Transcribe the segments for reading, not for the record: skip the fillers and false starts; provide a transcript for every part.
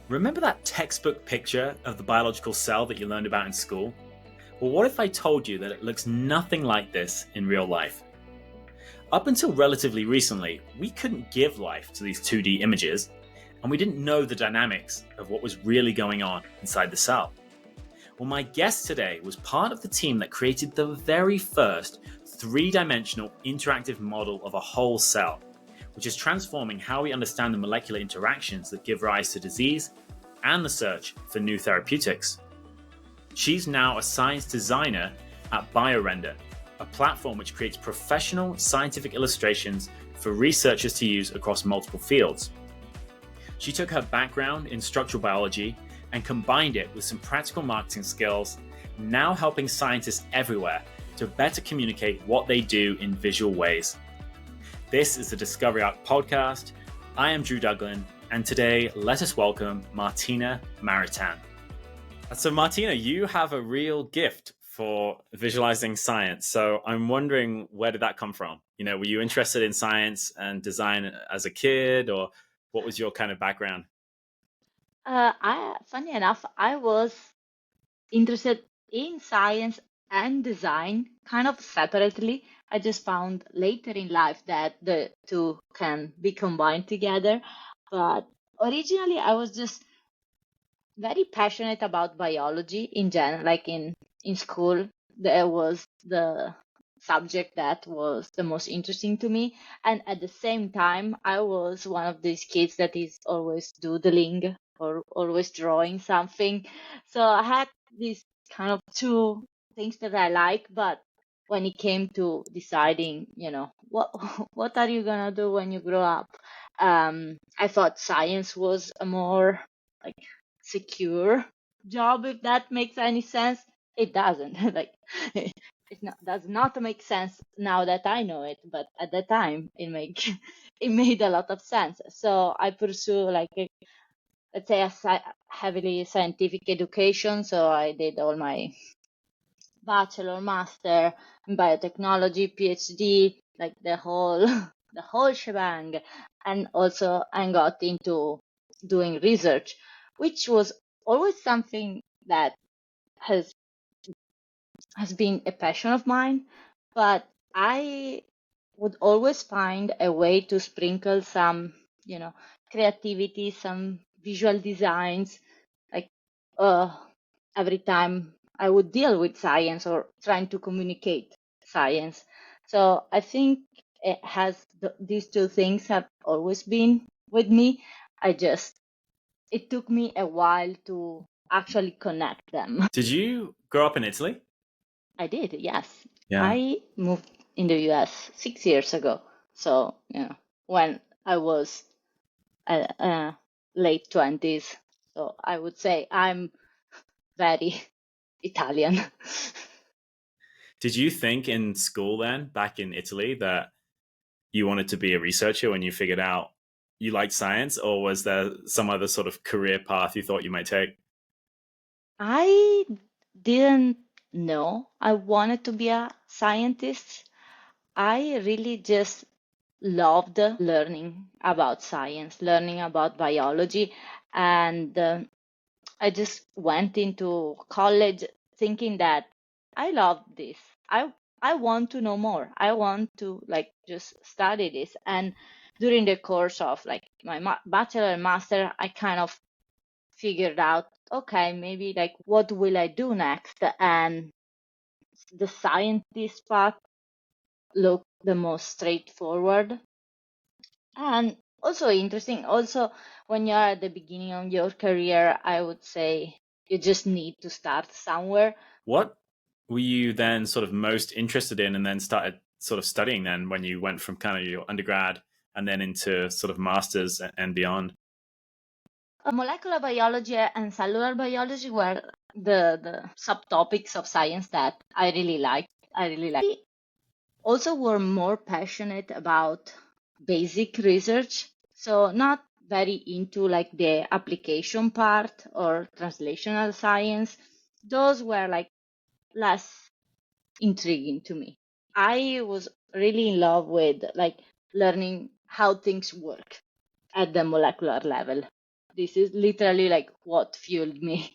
Remember that textbook picture of the biological cell that you learned about in school? Well, what if I told you that it looks nothing like this in real life? Up until relatively recently, we couldn't give life to these 2D images, and we didn't know the dynamics of what was really going on inside the cell. Well, my guest today was part of the team that created the very first three-dimensional interactive model of a whole cell, which is transforming how we understand the molecular interactions that give rise to disease and the search for new therapeutics. She's now a science designer at BioRender, a platform which creates professional scientific illustrations for researchers to use across multiple fields. She took her background in structural biology and combined it with some practical marketing skills, now helping scientists everywhere to better communicate what they do in visual ways. This is the Discovery Arc podcast. I am Drew Duglin, and today let us welcome Martina Maritan. So Martina, you have a real gift for visualizing science. So I'm wondering, where did that come from? Were you interested in science and design as a kid, or what was your kind of background? Funny enough, I was interested in science and design kind of separately. I just found later in life that the two can be combined together. But originally, I was just very passionate about biology in general. Like in school, there was the subject that was the most interesting to me. And at the same time, I was one of these kids that is always doodling or always drawing something. So I had these kind of two things that I like, but when it came to deciding, what what are you gonna do when you grow up? I thought science was a more like secure job, if that makes any sense. It doesn't. Like does not make sense now that I know it, but at the time it made a lot of sense. So I pursue let's say heavily scientific education. So I did all my bachelor, master in biotechnology, PhD, like the whole the whole shebang. And also I got into doing research, which was always something that has been a passion of mine, but I would always find a way to sprinkle some, creativity, some visual designs, like uh, every time I would deal with science or trying to communicate science. So I think these two things have always been with me. It took me a while to actually connect them. Did you grow up in Italy? I did, yes. Yeah. I moved in the US 6 years ago. So, when I was late 20s. So I would say I'm very Italian. Did you think in school then, back in Italy, that you wanted to be a researcher when you figured out you liked science, or was there some other sort of career path you thought you might take? I didn't know I wanted to be a scientist. I really just loved learning about science, learning about biology, and I just went into college thinking that I love this. I want to know more. I want to just study this. And during the course of my bachelor and master, I kind of figured out, okay, maybe what will I do next? And the scientist path looked the most straightforward and also interesting. Also, when you're at the beginning of your career, I would say you just need to start somewhere. What were you then sort of most interested in and then started sort of studying then when you went from kind of your undergrad and then into sort of masters and beyond? Molecular biology and cellular biology were the subtopics of science that I really liked. I also were more passionate about basic research, so not very into the application part or translational science. Those were less intriguing to me. I was really in love with learning how things work at the molecular level. this is literally like what fueled me.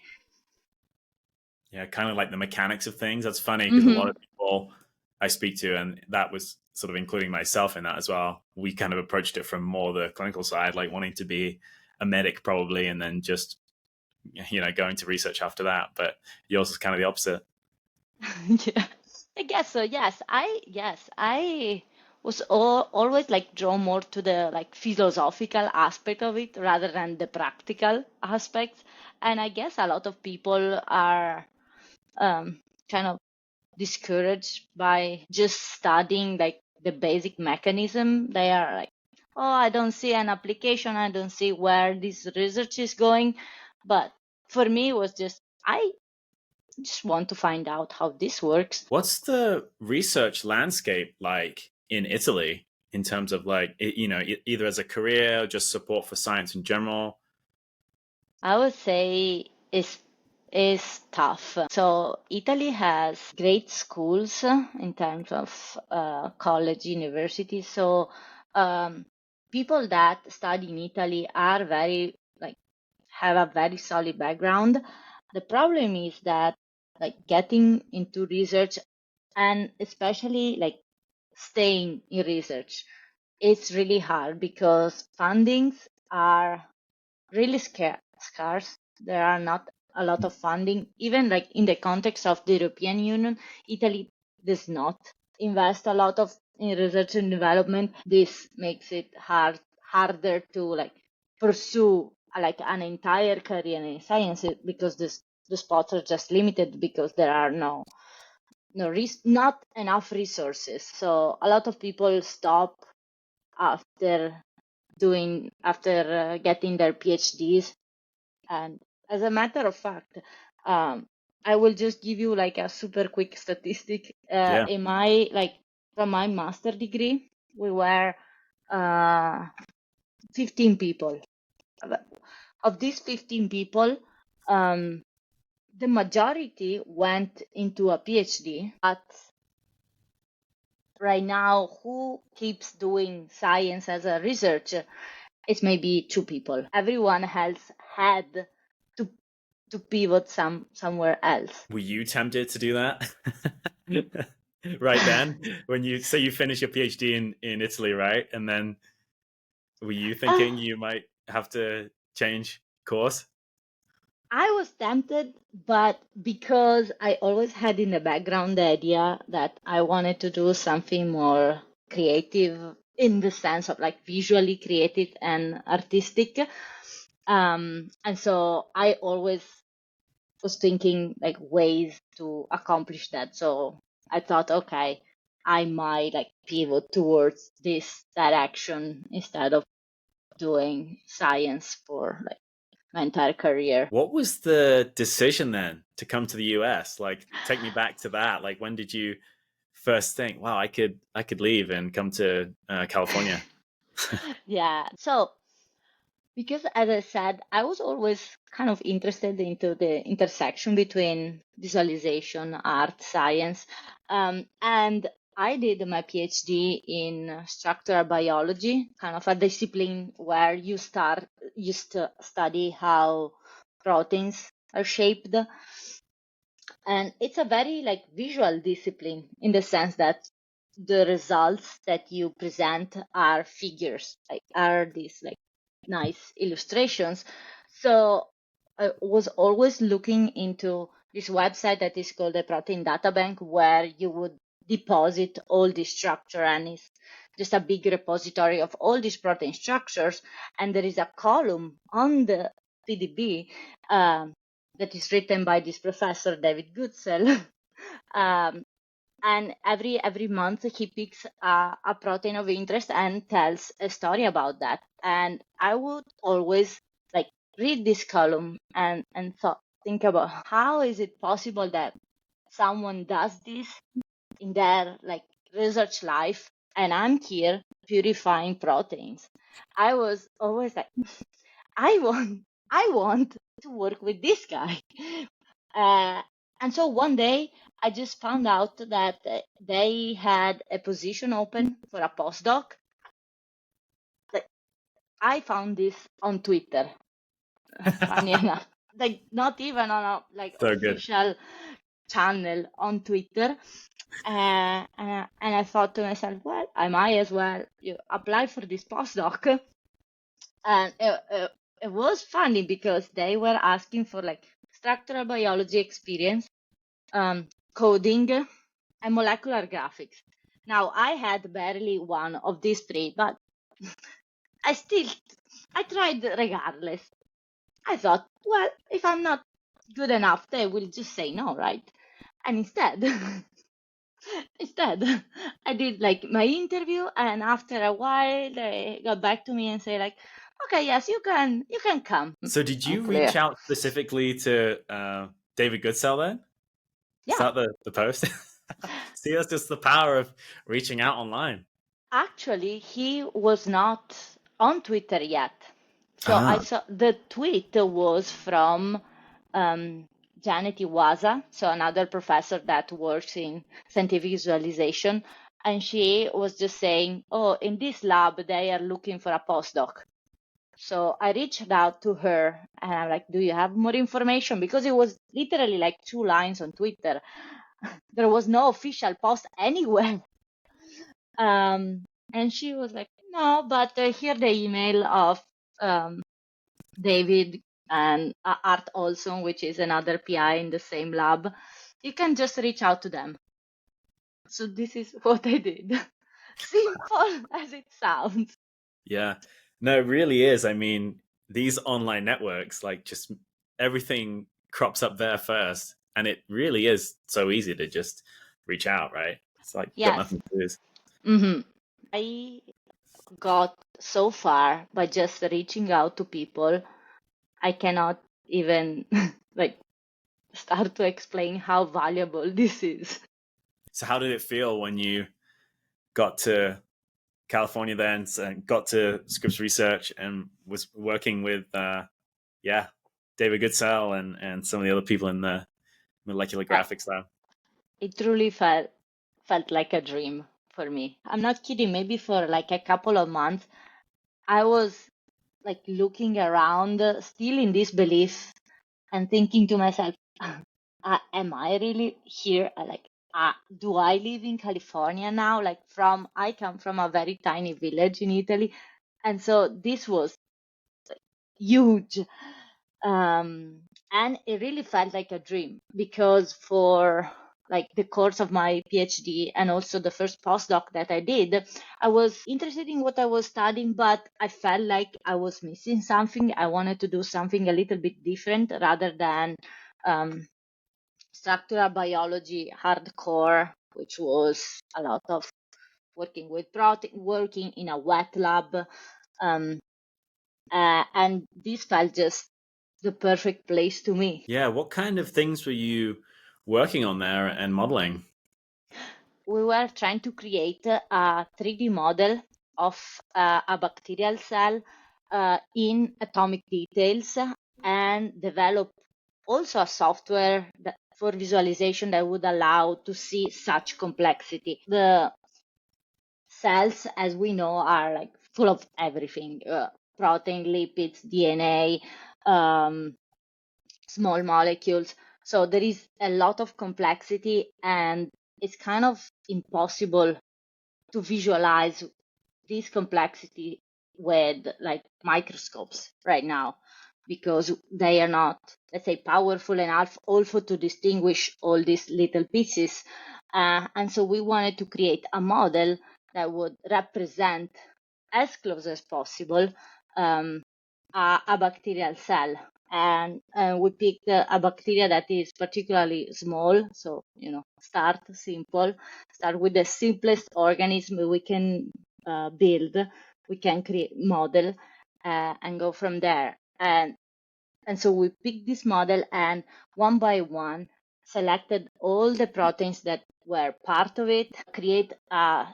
Yeah, kind of like the mechanics of things. That's funny because a lot Hmm. of people I speak to, and that was sort of including myself in that as well. We kind of approached it from more the clinical side, like wanting to be a medic probably, and then just going to research after that. But yours is kind of the opposite. Yeah, I guess so. Yes, I was always like drawn more to the like philosophical aspect of it rather than the practical aspects. And I guess a lot of people are kind of discouraged by just studying like the basic mechanism. They are like, oh, I don't see an application, I don't see where this research is going. But for me, it was just, I just want to find out how this works. What's the research landscape like in Italy in terms of like either as a career or just support for science in general? I would say is tough. So Italy has great schools in terms of college, university. So um, people that study in Italy are very like have a very solid background. The problem is that like getting into research and especially like staying in research, it's really hard because fundings are really scarce. There are not a lot of funding, even like in the context of the European Union. Italy does not invest a lot of in research and development. This makes it harder to like pursue like an entire career in science because the spots are just limited because there are not enough resources. So a lot of people stop after getting their PhDs. And as a matter of fact, I will just give you like a super quick statistic. Yeah. In my like from my master degree, we were uh, 15 people. Of these 15 people, um, the majority went into a PhD. But right now, who keeps doing science as a researcher? It's maybe two people. Everyone else had to pivot somewhere else. Were you tempted to do that? Right then, when you finish your PhD in Italy, right? And then were you Uh, thinking you might have to change course? I was tempted, but because I always had in the background the idea that I wanted to do something more creative in the sense of like visually creative and artistic. And so I always was thinking like ways to accomplish that. So I thought, okay, I might like pivot towards this direction instead of doing science for like my entire career. What was the decision then to come to the US? Like, take me back to that. Like, when did you first think, "Wow, I could leave and come to California"? Yeah. So because as I said, I was always kind of interested into the intersection between visualization, art, science, and I did my PhD in structural biology, kind of a discipline where you study how proteins are shaped, and it's a very like visual discipline in the sense that the results that you present are figures, like are these like nice illustrations. So I was always looking into this website that is called the Protein Data Bank, where you would deposit all this structure, and it's just a big repository of all these protein structures. And there is a column on the PDB that is written by this professor David Goodsell. um, and every month he picks a protein of interest and tells a story about that. And I would always like read this column and think about how is it possible that someone does this in their like research life, and I'm here purifying proteins. I was always like, I want I want to work with this guy. Uh, and so one day I just found out that they had a position open for a postdoc. Like, I found this on Twitter. funny enough, like not even on a So good. official channel on Twitter. And I thought to myself, well, I might as well apply for this postdoc. And it was funny because they were asking for like structural biology experience, coding, and molecular graphics. Now, I had barely one of these three, but I tried regardless. I thought, well, if I'm not good enough, they will just say no, right? And instead, instead, I did like my interview, and after a while, they got back to me and say like, okay, yes, you can come. So did you reach Unclear. out specifically to David Goodsell then? Is Yeah, that the post? See, that's just the power of reaching out online. actually, he was not on Twitter yet. So I Ah, saw the tweet was from Janet Iwaza, so another professor that works in scientific visualization. And she was just saying, oh, in this lab, they are looking for a postdoc. So I reached out to her and I'm like, do you have more information? Because it was literally like 2 lines on Twitter. There was no official post anywhere. And she was like, no, but here the email of um, David and Art Olson, which is another PI in the same lab. You can just reach out to them. So this is what I did. Simple as it sounds. yeah. No, it really is. I mean, these online networks, like just everything crops up there first. And it really is so easy to just reach out, right? It's like you've got Yes. nothing to lose. hmm I got so far by just reaching out to people. I cannot even like start to explain how valuable this is. So, how did it feel when you got to California then and got to Scripps Research and was working with, yeah, David Goodsell and some of the other people in the molecular Uh, graphics lab? It truly felt like a dream for me. I'm not kidding. Maybe for like a couple of months, I was like looking around, still in disbelief, and thinking to myself, "Am I really here? Do I live in California now? Like, I come from a very tiny village in Italy, and so this was huge." And it really felt like a dream because for like the course of my PhD and also the first postdoc that I did, I was interested in what I was studying, but I felt like I was missing something. I wanted to do something a little bit different rather than um, structural biology hardcore, which was a lot of working with protein, working in a wet lab. Um, and this felt just the perfect place to me. Yeah, what kind of things were you working on there and modeling? We were trying to create a 3D model of a bacterial cell in atomic details and develop also a software for visualization that would allow to see such complexity. The cells, as we know, are like full of everything, protein, lipids, DNA, um, small molecules. So there is a lot of complexity, and it's kind of impossible to visualize this complexity with like microscopes right now because they are not, let's say, powerful enough also to distinguish all these little pieces. And so we wanted to create a model that would represent as close as possible um, a bacterial cell. And we picked a bacteria that is particularly small. So, start simple, start with the simplest organism we can build, we can create model and go from there. And so we picked this model and one by one selected all the proteins that were part of it, create a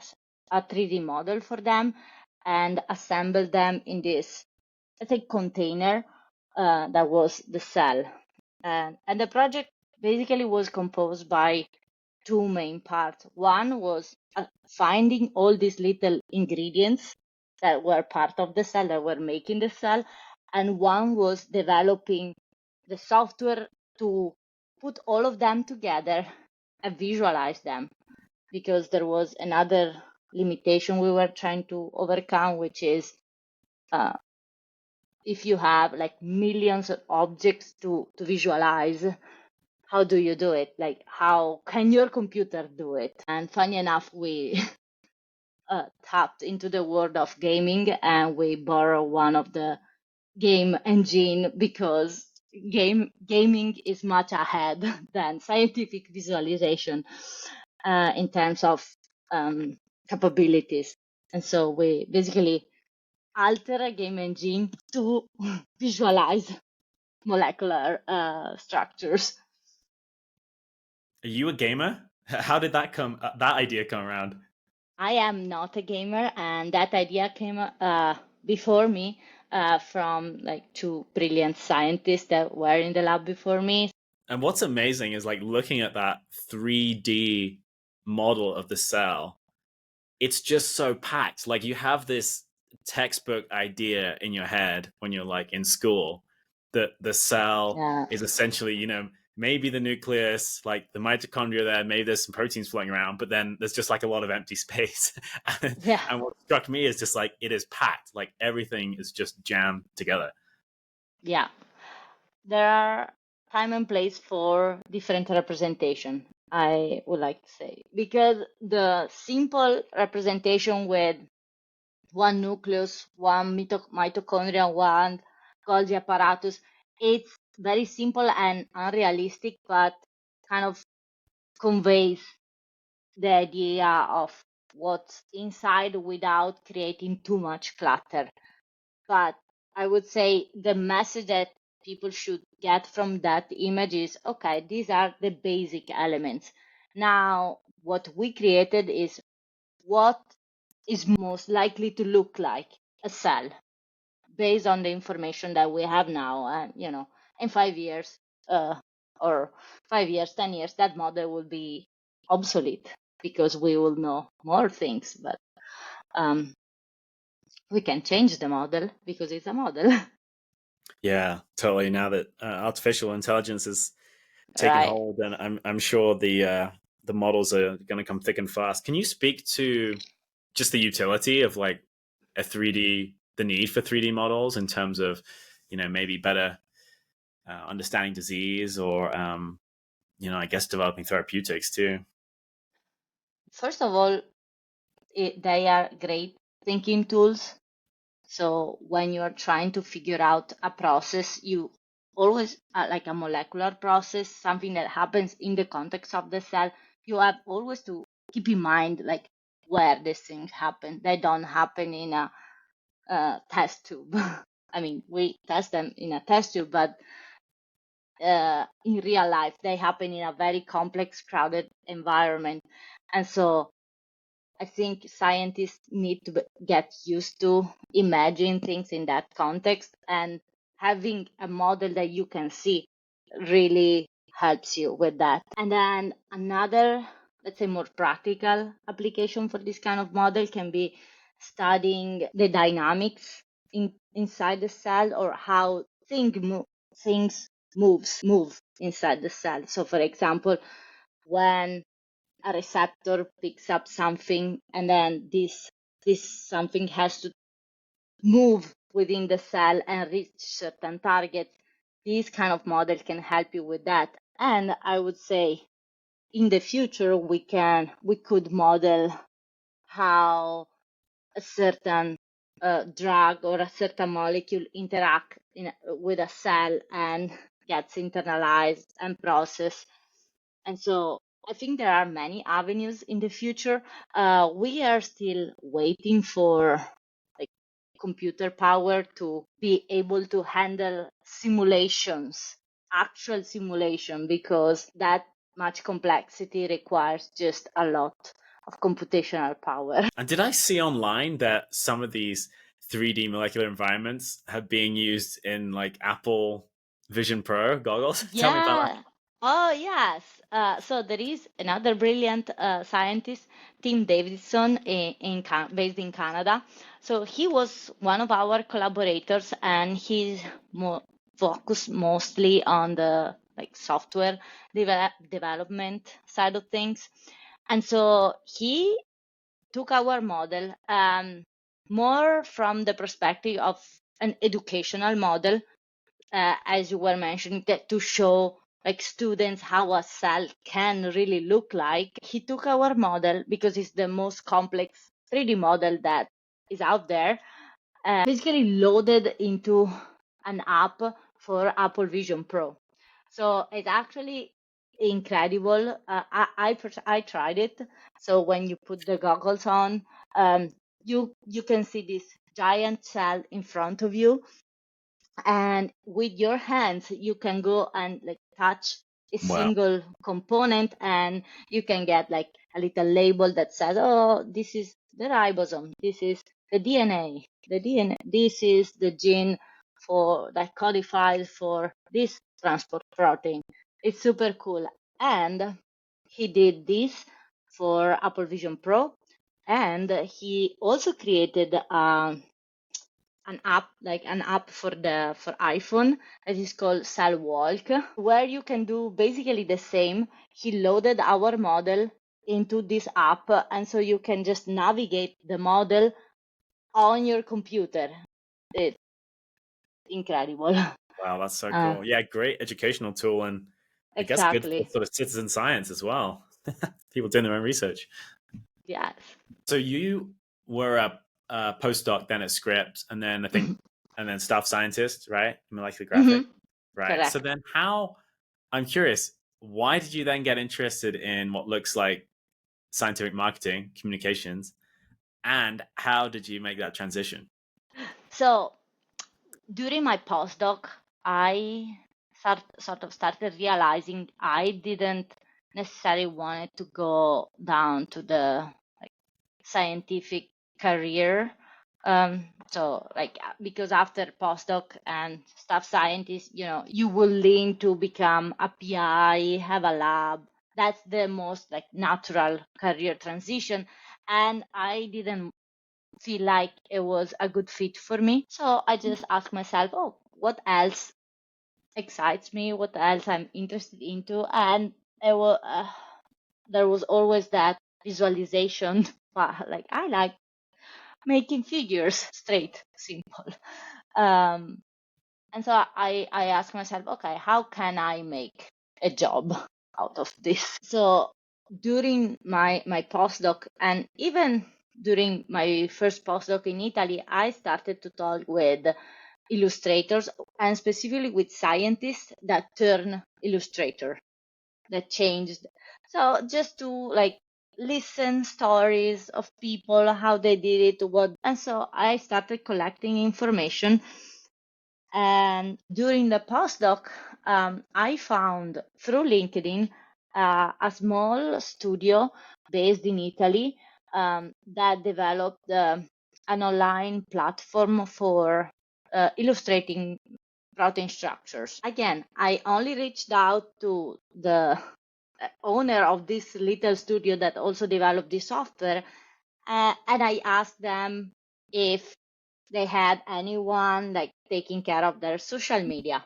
3D model for them, and assemble them in this, let's say, container that was the cell. And the project basically was composed by two main parts. One was finding all these little ingredients that were part of the cell, that were making the cell, and one was developing the software to put all of them together and visualize them, because there was another limitation we were trying to overcome, which is uh, if you have like millions of objects to visualize, how do you do it? Like, how can your computer do it? And funny enough, we tapped into the world of gaming, and we borrow one of the game engine, because gaming is much ahead than scientific visualization in terms of capabilities. And so we basically alter a game engine to visualize molecular structures. Are you a gamer? How did that idea come around? I am not a gamer, and that idea came before me from like two brilliant scientists that were in the lab before me. And what's amazing is like looking at that 3D model of the cell, it's just so packed. Like you have this textbook idea in your head when you're like in school that the cell Yeah, is essentially, maybe the nucleus, like the mitochondria there, maybe there's some proteins floating around, but then there's just like a lot of empty space. and, yeah, and what struck me is just like it is packed, like everything is just jammed together. yeah. There are time and place for different representation, I would like to say, because the simple representation with one nucleus, one mitochondria, one Golgi apparatus, it's very simple and unrealistic, but kind of conveys the idea of what's inside without creating too much clutter. But I would say the message that people should get from that image is, okay, these are the basic elements. Now, what we created is what is most likely to look like a cell based on the information that we have now. And, in 5 years, or 5 years, 10 years, that model will be obsolete because we will know more things. But we can change the model because it's a model. Yeah, totally. Now that artificial intelligence is taken Right. hold, and I'm sure the models are going to come thick and fast. Can you speak to just the utility of like a 3D, the need for 3D models in terms of, maybe better understanding disease or, I guess developing therapeutics too? First of all, they are great thinking tools. So when you're trying to figure out a process, you always, like a molecular process, something that happens in the context of the cell, you have always to keep in mind like where these things happen. They don't happen in a test tube. I mean, we test them in a test tube, but in real life, they happen in a very complex, crowded environment. And so I think scientists need to get used to imagine things in that context, and having a model that you can see really helps you with that. And then another, let's say, more practical application for this kind of model can be studying the dynamics inside the cell, or how things move inside the cell. So, for example, when a receptor picks up something, and then this something has to move within the cell and reach certain targets, this kind of model can help you with that. And I would say in the future we could model how a certain drug or a certain molecule interact with a cell and gets internalized and processed. And so I think there are many avenues in the future. We are still waiting for like computer power to be able to handle simulations, actual simulation, because that much complexity requires just a lot of computational power. And did I see online that some of these 3D molecular environments have being used in like Apple Vision Pro goggles? Tell me about Yeah, that. Oh, yes. So there is another brilliant scientist, Tim Davidson, based in Canada. So he was one of our collaborators, and he's focused mostly on the like software development side of things. And so he took our model more from the perspective of an educational model, as you were mentioning, that to show like students how a cell can really look like. He took our model because it's the most complex 3D model that is out there, basically loaded into an app for Apple Vision Pro. So it's actually incredible. I tried it. So when you put the goggles on, you can see this giant cell in front of you, and with your hands you can go and like touch a Wow. single component, and you can get like a little label that says, oh, this is the ribosome, this is the DNA, this is the gene for that codifies for this transport protein. It's super cool. And he did this for Apple Vision Pro, and he also created an app for iPhone that is called Cell Walk, where you can do basically the same. He loaded our model into this app, and so you can just navigate the model on your computer. It's incredible. Wow, that's so Uh, cool. Yeah, great educational tool, and I guess good for exactly. sort of citizen science as well. People doing their own research. Yes. So you were a postdoc then at Scripps, and then I think, and then staff scientist, right? Molecular graphic, Hmm. right? So Correct. then, how? I'm curious. Why did you then get interested in what looks like scientific marketing, communications, and how did you make that transition? So during my postdoc, I sort of started realizing I didn't necessarily want to go down to the like scientific career. So like because after postdoc and staff scientist, you will lean to become a PI, have a lab. That's the most like natural career transition. And I didn't feel like it was a good fit for me. So I just asked myself, oh, what else excites me? What else I'm interested into? And it was, there was always that visualization. Like I like making figures straight, simple. Um, and so I asked myself, okay, how can I make a job out of this? So during my postdoc, and even during my first postdoc in Italy, I started to talk with illustrators, and specifically with scientists that turn illustrator, that changed. So just to like listen stories of people, how they did it, what. And so I started collecting information. And during the postdoc, I found through LinkedIn a small studio based in Italy that developed an online platform for illustrating protein structures. Again, I only reached out to the owner of this little studio that also developed the software, and I asked them if they had anyone like taking care of their social media.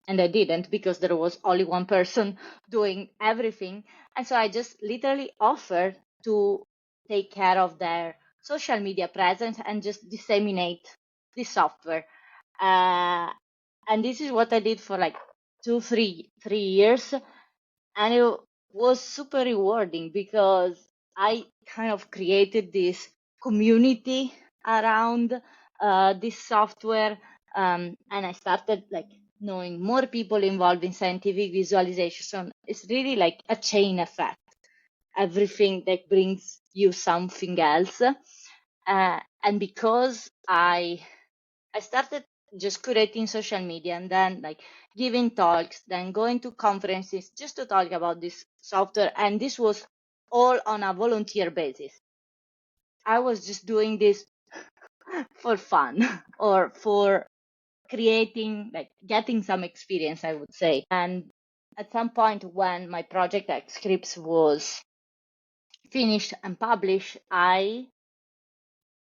And they didn't, because there was only one person doing everything. And so I just literally offered to take care of their social media presence and just disseminate this software. Uh, and this is what I did for like 3 years. And it was super rewarding because I kind of created this community around this software, and I started like knowing more people involved in scientific visualization. It's really like a chain effect. Everything that brings you something else, and because I started just curating social media, and then like giving talks, then going to conferences just to talk about this software. And this was all on a volunteer basis. I was just doing this for fun or for creating, like getting some experience, I would say. And at some point when my project at Scripps was finished and published, I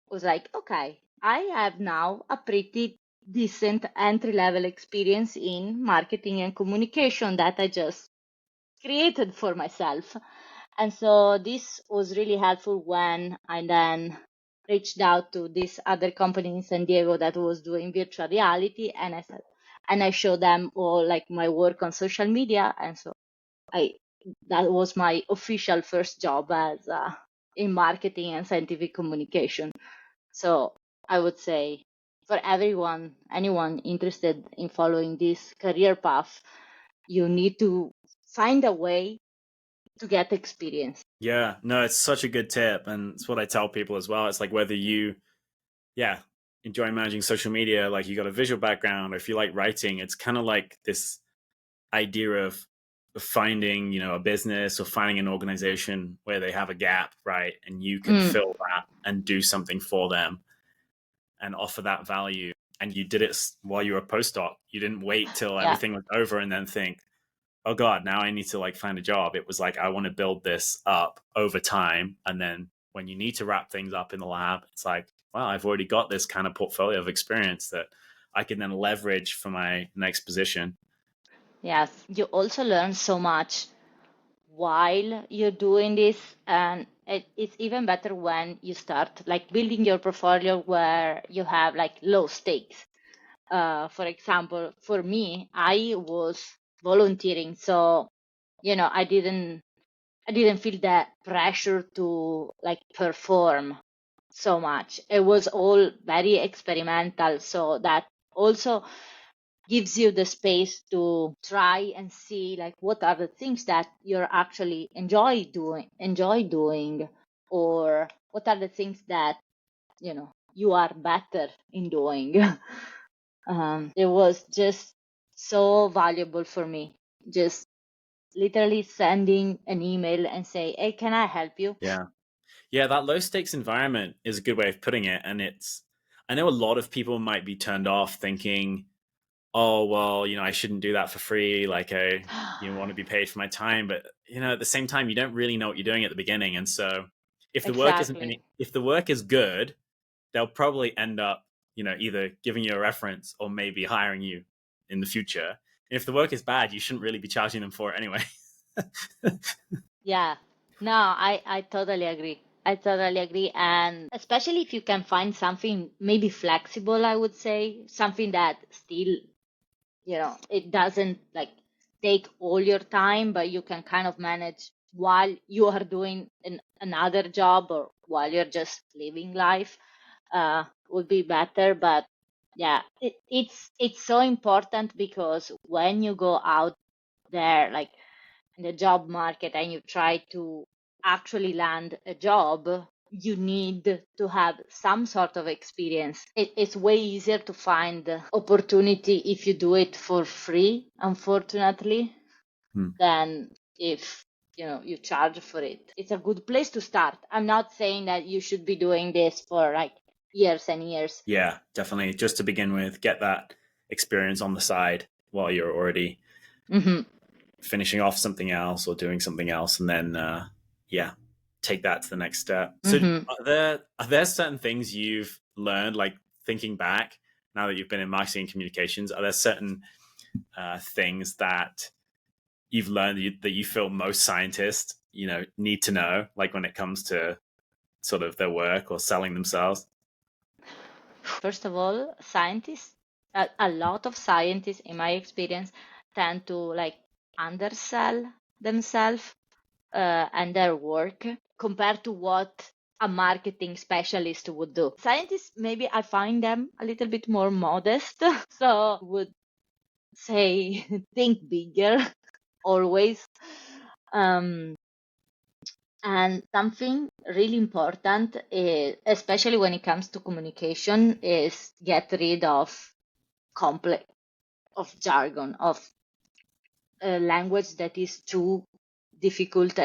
was like, okay, I have now a pretty decent entry level experience in marketing and communication that I just created for myself. And so this was really helpful when I then reached out to this other company in San Diego that was doing virtual reality, and I said, and I showed them all like my work on social media, and so I that was my official first job as in marketing and scientific communication. So I would say for anyone interested in following this career path, you need to find a way to get experience. Yeah, no, it's such a good tip. And it's what I tell people as well. It's like whether you, yeah, enjoy managing social media, like you got a visual background, or if you like writing, it's kind of like this idea of finding, a business or finding an organization where they have a gap, right? And you can Mm, fill that and do something for them and offer that value. And you did it while you were a postdoc. You didn't wait till yeah, everything was over and then think, oh God, now I need to like find a job. It was like, I want to build this up over time. And then when you need to wrap things up in the lab, it's like, well, I've already got this kind of portfolio of experience that I can then leverage for my next position. yes. You also learn so much while you're doing this, and it's even better when you start like building your portfolio where you have like low stakes. For example, for me, I was volunteering, so I didn't feel that pressure to like perform so much. It was all very experimental, so that also gives you the space to try and see like what are the things that you're actually enjoy doing, or what are the things that you are better in doing. It was just so valuable for me, just literally sending an email and say, hey, can I help you? Yeah. Yeah, that low stakes environment is a good way of putting it. And I know a lot of people might be turned off thinking, oh, well, I shouldn't do that for free. Like, I want to be paid for my time. But, at the same time, you don't really know what you're doing at the beginning. And so Exactly. if the work is good, they'll probably end up, either giving you a reference or maybe hiring you in the future. And if the work is bad, you shouldn't really be charging them for it anyway. Yeah. No, I totally agree. I totally agree. And especially if you can find something maybe flexible, I would say, something that still, it doesn't like take all your time, but you can kind of manage while you are doing another job or while you're just living life, would be better. But yeah, it's so important because when you go out there, like in the job market, and you try to actually land a job, you need to have some sort of experience. It's way easier to find opportunity if you do it for free, unfortunately, Hmm. than if you charge for it. It's a good place to start. I'm not saying that you should be doing this for like years and years. Yeah, definitely. Just to begin with, get that experience on the side while you're already Hmm. finishing off something else or doing something else, and then yeah, take that to the next step. So, Hmm. are there certain things you've learned, like thinking back now that you've been in marketing and communications? Are there certain things that you've learned that you feel most scientists need to know, like when it comes to sort of their work or selling themselves? First of all, scientists, a lot of scientists, in my experience, tend to like undersell themselves and their work compared to what a marketing specialist would do. Scientists, maybe I find them a little bit more modest, so would say think bigger always. Um, and something really important, especially when it comes to communication, is get rid of complex of jargon, of language that is too difficult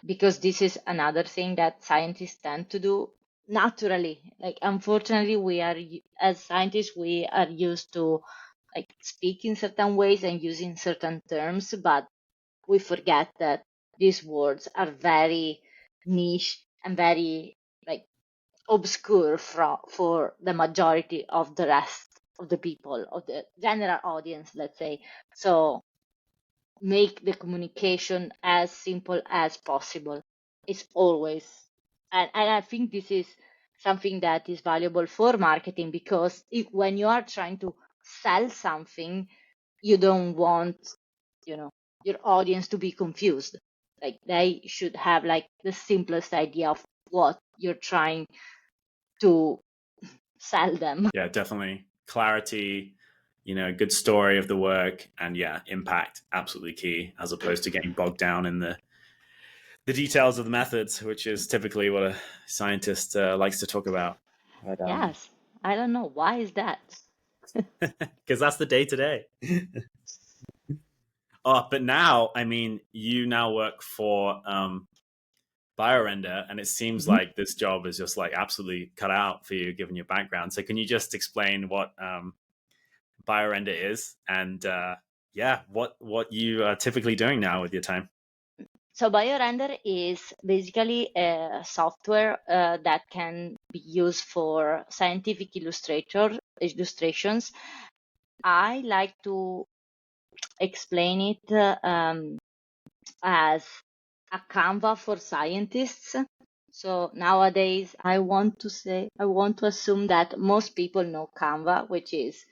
because this is another thing that scientists tend to do naturally. Like unfortunately, as scientists we are used to like speak in certain ways and using certain terms, but we forget that these words are very niche and very like obscure for the majority of the rest of the people, of the general audience, let's say. So make the communication as simple as possible. It's always, and I think this is something that is valuable for marketing, because when you are trying to sell something, you don't want, your audience to be confused. Like they should have like the simplest idea of what you're trying to sell them. Yeah, definitely clarity, good story of the work, and yeah, impact absolutely key, as opposed to getting bogged down in the details of the methods, which is typically what a scientist likes to talk about. But Yes, I don't know why is that. because that's the day to day. Oh, but now, I mean, you now work for BioRender, and it seems Mhm. like this job is just like absolutely cut out for you, given your background. So, can you just explain what BioRender is, and yeah, what you are typically doing now with your time? So BioRender is basically a software that can be used for scientific illustrations. I like to explain it as a Canva for scientists. So nowadays, I want to assume that most people know Canva, which is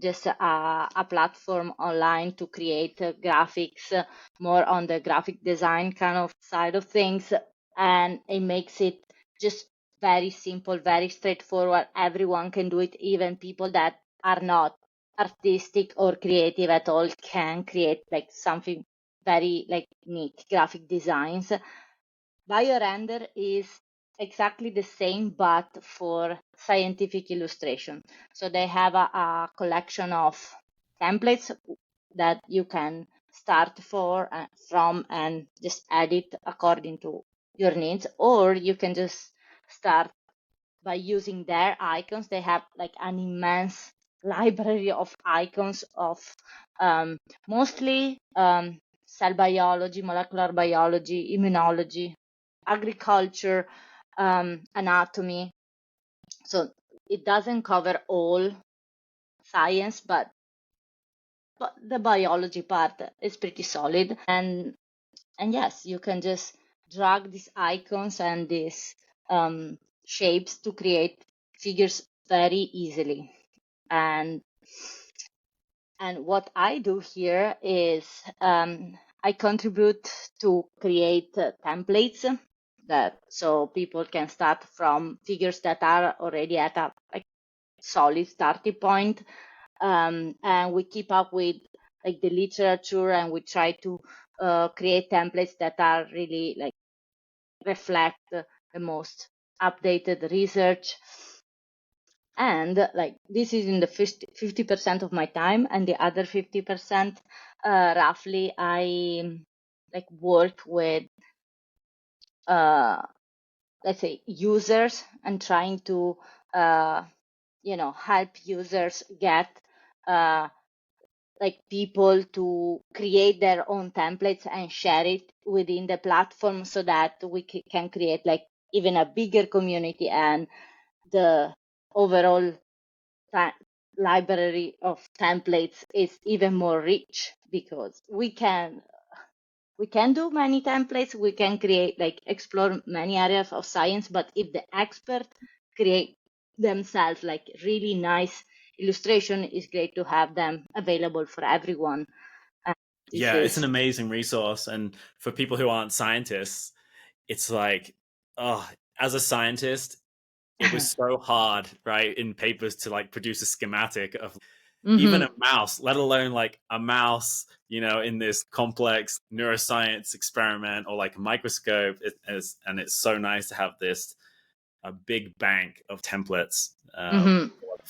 just a platform online to create graphics, more on the graphic design kind of side of things. And it makes it just very simple, very straightforward. Everyone can do it, even people that are not artistic or creative at all can create like something very like neat graphic designs. BioRender is exactly the same, but for scientific illustration. So they have a collection of templates that you can start from and just edit according to your needs, or you can just start by using their icons. They have like an immense library of icons of mostly cell biology, molecular biology, immunology, agriculture, anatomy. So it doesn't cover all science, but the biology part is pretty solid. And yes, you can just drag these icons and these shapes to create figures very easily. And what I do here is I contribute to create templates that so people can start from figures that are already at a solid starting point, and we keep up with like the literature, and we try to create templates that are really like reflect the most updated research. And like this is in the 50% of my time, and the other 50% roughly I like work with let's say users, and trying to help users get uh, like people to create their own templates and share it within the platform, so that we can create like even a bigger community, and the overall library of templates is even more rich, because we can do many templates, we can create like explore many areas of science, but if the expert create themselves like really nice illustration, it's great to have them available for everyone. And this Yeah, it's an is amazing resource, and for people who aren't scientists, it's like, oh, as a scientist, it was so hard, right, in papers to like produce a schematic of even hmm a mouse, let alone like a mouse, in this complex neuroscience experiment or like a microscope. And it's so nice to have this a big bank of templates. hmm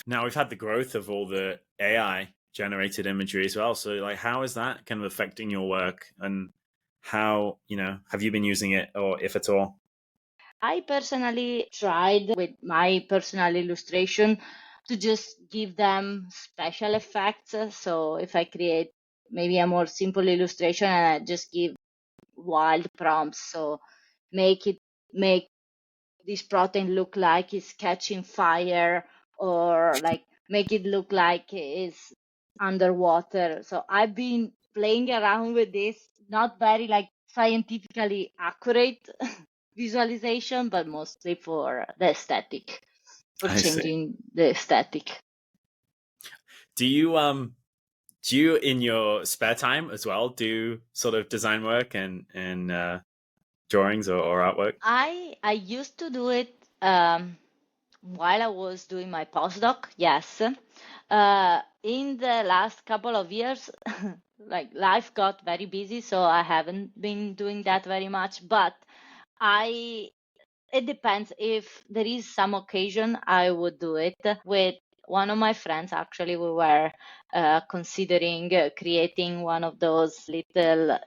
Now we've had the growth of all the AI generated imagery as well. So like, how is that kind of affecting your work, and how have you been using it, or if at all? I personally tried with my personal illustration to just give them special effects. So if I create maybe a more simple illustration, and I just give wild prompts. So make this protein look like it's catching fire, or like make it look like it's underwater. So I've been playing around with this, not very like scientifically accurate visualization, but mostly for the aesthetic, for I see. changing the aesthetic. Do you in your spare time as well do sort of design work and drawings or artwork? I used to do it while I was doing my postdoc, yes. In the last couple of years, like life got very busy, so I haven't been doing that very much. But I, it depends. If there is some occasion, I would do it with one of my friends. Actually, we were considering creating one of those little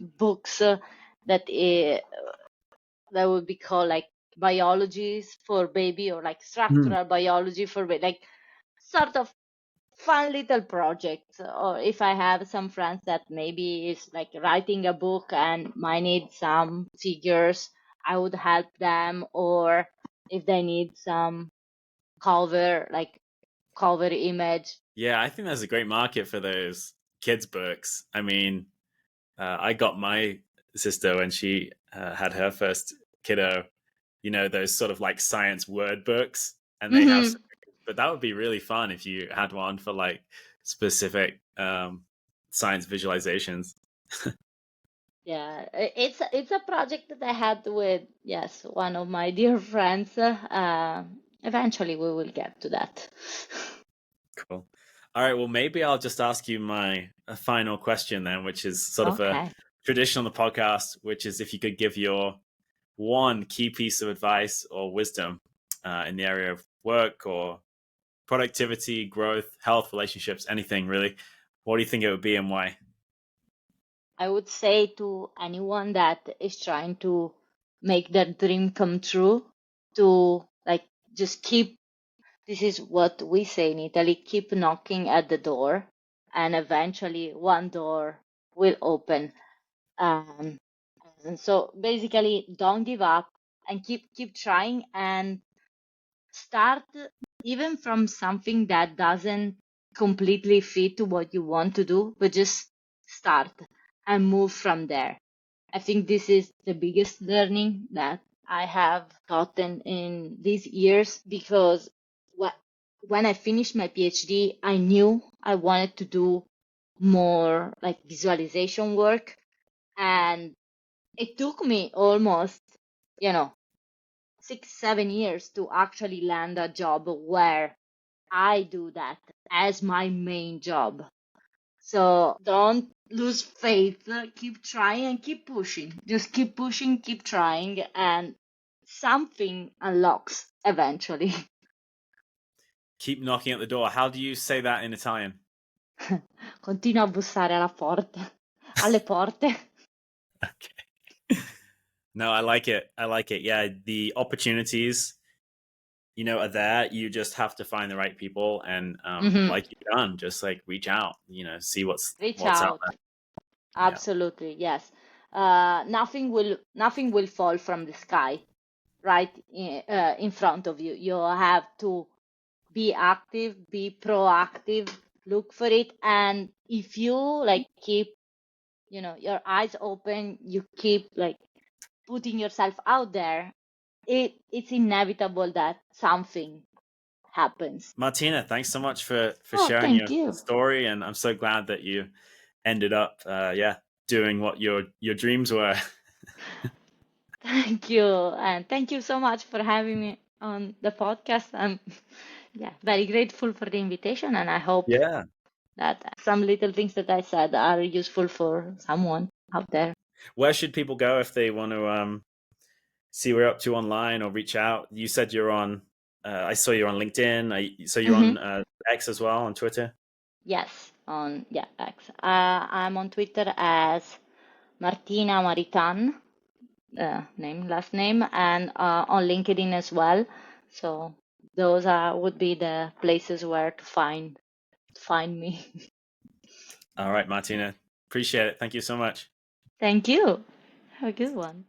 books that that would be called like biologies for baby, or like Mm. structural biology for baby, like sort of fun little projects. Or if I have some friends that maybe is like writing a book and might need some figures, I would help them. Or if they need some cover, like cover image. Yeah, I think there's a great market for those kids books. I mean, I got my sister when she had her first kiddo, those sort of like science word books, and they have, Hmm. but that would be really fun if you had one for like specific science visualizations. Yeah, it's a project that I had with, yes, one of my dear friends. Eventually we will get to that. Cool. All right. Well, maybe I'll just ask you my final question then, which is sort of a Okay. tradition on the podcast, which is if you could give your one key piece of advice or wisdom in the area of work or productivity, growth, health, relationships, anything really, what do you think it would be and why? I would say to anyone that is trying to make their dream come true, to like just keep, this is what we say in Italy, keep knocking at the door, and eventually one door will open. Um, and so basically, don't give up and keep trying, and start even from something that doesn't completely fit to what you want to do, but just start and move from there. I think this is the biggest learning that I have gotten in these years, because when I finished my PhD, I knew I wanted to do more like visualization work. And it took me almost, you know, 6, 7 years to actually land a job where I do that as my main job. So don't lose faith. Keep trying and keep pushing. Just keep pushing, keep trying, and something unlocks eventually. Keep knocking at the door. How do you say that in Italian? Continua a bussare alla porta, alle porte. Okay. No, I like it. I like it. Yeah, the opportunities, are there. You just have to find the right people, and Hmm. like you've done, just like reach out. See what's Reach what's out out. there. Yeah. Absolutely, yes. Nothing will fall from the sky right in front of you. You have to be active, be proactive, look for it. And if you like keep, your eyes open, you keep like putting yourself out there, it's inevitable that something happens. Martina, thanks so much for Oh, sharing your thank you. story, and I'm so glad that you ended up, doing what your dreams were. Thank you. And thank you so much for having me on the podcast. I'm yeah, very grateful for the invitation, and I hope Yeah. that some little things that I said are useful for someone out there. Where should people go if they want to see what you're up to online or reach out? You said you're on. I saw you're on LinkedIn. So you're on Hmm. X as well, on Twitter. Yes, on yeah, X. I'm on Twitter as Martina Maritan, name, last name, and on LinkedIn as well. So those are would be the places where to find me. All right, Martina. Appreciate it. Thank you so much. Thank you. Have a good one.